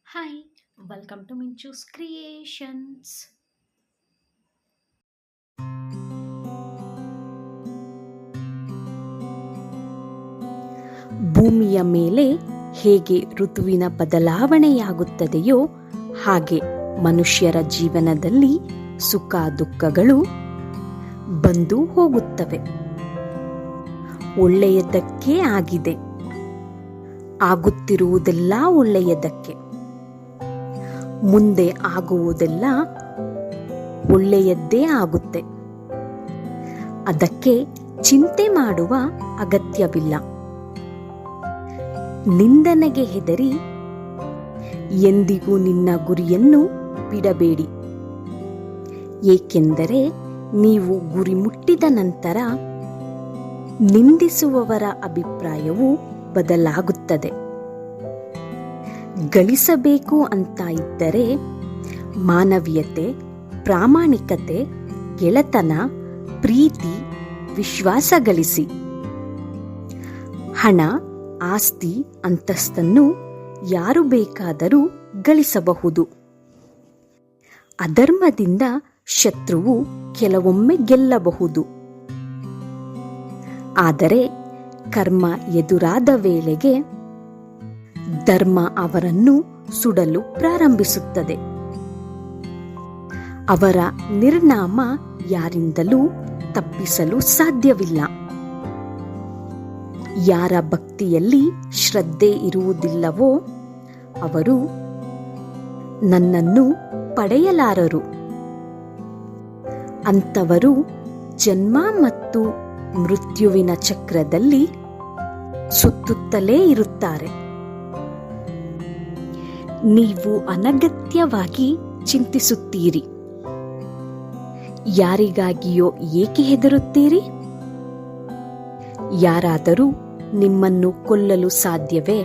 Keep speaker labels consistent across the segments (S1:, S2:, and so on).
S1: Hi, welcome to Minchu's Creations.
S2: ಭೂಮಿಯ ಮೇಲೆ ಹೇಗೆ ಋತುವಿನ ಬದಲಾವಣೆಯಾಗುತ್ತದೆಯೋ ಹಾಗೆ ಮನುಷ್ಯರ ಜೀವನದಲ್ಲಿ ಸುಖ ದುಃಖಗಳು ಬಂದು ಹೋಗುತ್ತವೆ. ಒಳ್ಳೆಯದಕ್ಕೆ ಆಗಿದೆ, ಆಗುತ್ತಿರುವುದೆಲ್ಲ ಒಳ್ಳೆಯದಕ್ಕೆ, ಮುಂದೆ ಆಗುವುದೆಲ್ಲ ಒಳ್ಳೆಯದ್ದೇ ಆಗುತ್ತೆ. ಅದಕ್ಕೆ ಚಿಂತೆ ಮಾಡುವ ಅಗತ್ಯವಿಲ್ಲ. ನಿಂದನೆಗೆ ಹೆದರಿ ಎಂದಿಗೂ ನಿನ್ನ ಗುರಿಯನ್ನು ಬಿಡಬೇಡಿ. ಏಕೆಂದರೆ ನೀವು ಗುರಿ ಮುಟ್ಟಿದ ನಂತರ ನಿಂದಿಸುವವರ ಅಭಿಪ್ರಾಯವು ಬದಲಾಗುತ್ತದೆ. ಗಳಿಸಬೇಕು ಅಂತ ಇದ್ದರೆ ಮಾನವೀಯತೆ, ಪ್ರಾಮಾಣಿಕತೆ, ಗೆಳೆತನ, ಪ್ರೀತಿ, ವಿಶ್ವಾಸ ಗಳಿಸಿ. ಹಣ, ಆಸ್ತಿ, ಅಂತಸ್ತನ್ನು ಯಾರು ಬೇಕಾದರೂ ಗಳಿಸಬಹುದು. ಅಧರ್ಮದಿಂದ ಶತ್ರುವು ಕೆಲವೊಮ್ಮೆ ಗೆಲ್ಲಬಹುದು. ಆದರೆ ಕರ್ಮ ಎದುರಾದ ವೇಳೆಗೆ ಧರ್ಮ ಅವರನ್ನು ಸುಡಲು ಪ್ರಾರಂಭಿಸುತ್ತದೆ. ಅವರ ನಿರ್ನಾಮ ಯಾರಿಂದಲೂ ತಪ್ಪಿಸಲು ಸಾಧ್ಯವಿಲ್ಲ. ಯಾರ ಭಕ್ತಿಯಲ್ಲಿ ಶ್ರದ್ಧೆ ಇರುವುದಿಲ್ಲವೋ ಅವರು ನನ್ನನ್ನು ಪಡೆಯಲಾರರು. ಅಂಥವರು ಜನ್ಮ ಮತ್ತು ಮೃತ್ಯುವಿನ ಚಕ್ರದಲ್ಲಿ ಸುತ್ತುತ್ತಲೇ ಇರುತ್ತಾರೆ. ನೀವು ಅನಗತ್ಯವಾಗಿ ಚಿಂತಿಸುತ್ತೀರಿ. ಯಾರಿಗಾಗಿಯೋ ಏಕೆ ಹೆದರುತ್ತೀರಿ? ಯಾರಾದರೂ ನಿಮ್ಮನ್ನು ಕೊಲ್ಲಲು ಸಾಧ್ಯವೇ?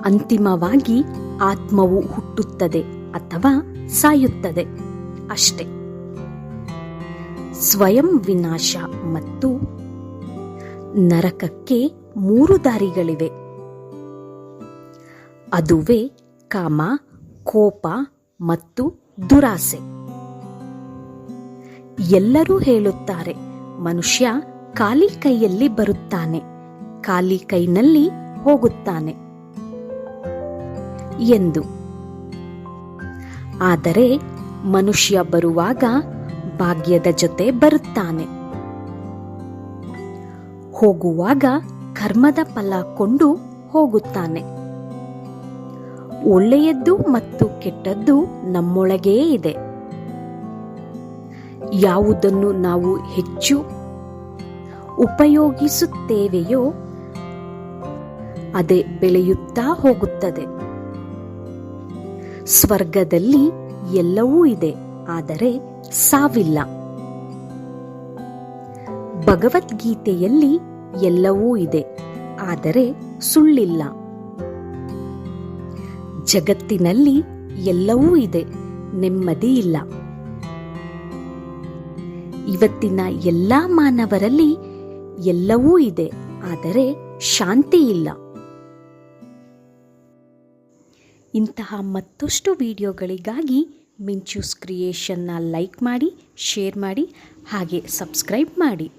S2: ಅಂತಿಮವಾಗಿ ಆತ್ಮವು ಹುಟ್ಟುತ್ತದೆ ಅಥವಾ ಸಾಯುತ್ತದೆ ಅಷ್ಟೆ. ಸ್ವಯಂ ವಿನಾಶ ಮತ್ತು ನರಕಕ್ಕೆ 3 ದಾರಿಗಳಿವೆ. ಅದುವೇ ಕಾಮ, ಕೋಪ ಮತ್ತು ದುರಾಸೆ. ಎಲ್ಲರೂ ಹೇಳುತ್ತಾರೆ, ಮನುಷ್ಯ ಖಾಲಿ ಕೈಯಲ್ಲಿ ಬರುತ್ತಾನೆ, ಖಾಲಿ ಕೈನಲ್ಲಿ ಹೋಗುತ್ತಾನೆ ಎಂದು. ಆದರೆ ಮನುಷ್ಯ ಬರುವಾಗ ಭಾಗ್ಯದ ಜೊತೆ ಬರುತ್ತಾನೆ, ಹೋಗುವಾಗ ಕರ್ಮದ ಫಲ ಕೊಂಡು ಹೋಗುತ್ತಾನೆ. ಒಳ್ಳೆಯದ್ದು ಮತ್ತು ಕೆಟ್ಟದ್ದು ನಮ್ಮೊಳಗೇ ಇದೆ. ಯಾವುದನ್ನು ನಾವು ಹೆಚ್ಚು ಉಪಯೋಗಿಸುತ್ತೇವೆಯೋ ಅದೇ ಬೆಳೆಯುತ್ತಾ ಹೋಗುತ್ತದೆ. ಸ್ವರ್ಗದಲ್ಲಿ ಎಲ್ಲವೂ ಇದೆ, ಆದರೆ ಸಾವಿಲ್ಲ. ಭಗವದ್ಗೀತೆಯಲ್ಲಿ ಎಲ್ಲವೂ ಇದೆ, ಆದರೆ ಸುಳ್ಳಿಲ್ಲ. ಜಗತ್ತಿನಲ್ಲಿ ಎಲ್ಲವೂ ಇದೆ, ನೆಮ್ಮದಿ ಇಲ್ಲ. ಇವತ್ತಿನ ಎಲ್ಲಾ ಮಾನವರಲ್ಲಿ ಎಲ್ಲವೂ ಇದೆ, ಆದರೆ ಶಾಂತಿ ಇಲ್ಲ. ಇಂತಹ ಮತ್ತಷ್ಟು ವಿಡಿಯೋಗಳಿಗಾಗಿ ಮಿಂಚೂಸ್ ಕ್ರಿಯೇಷನ್ನ ಲೈಕ್ ಮಾಡಿ, ಶೇರ್ ಮಾಡಿ, ಹಾಗೆ ಸಬ್ಸ್ಕ್ರೈಬ್ ಮಾಡಿ.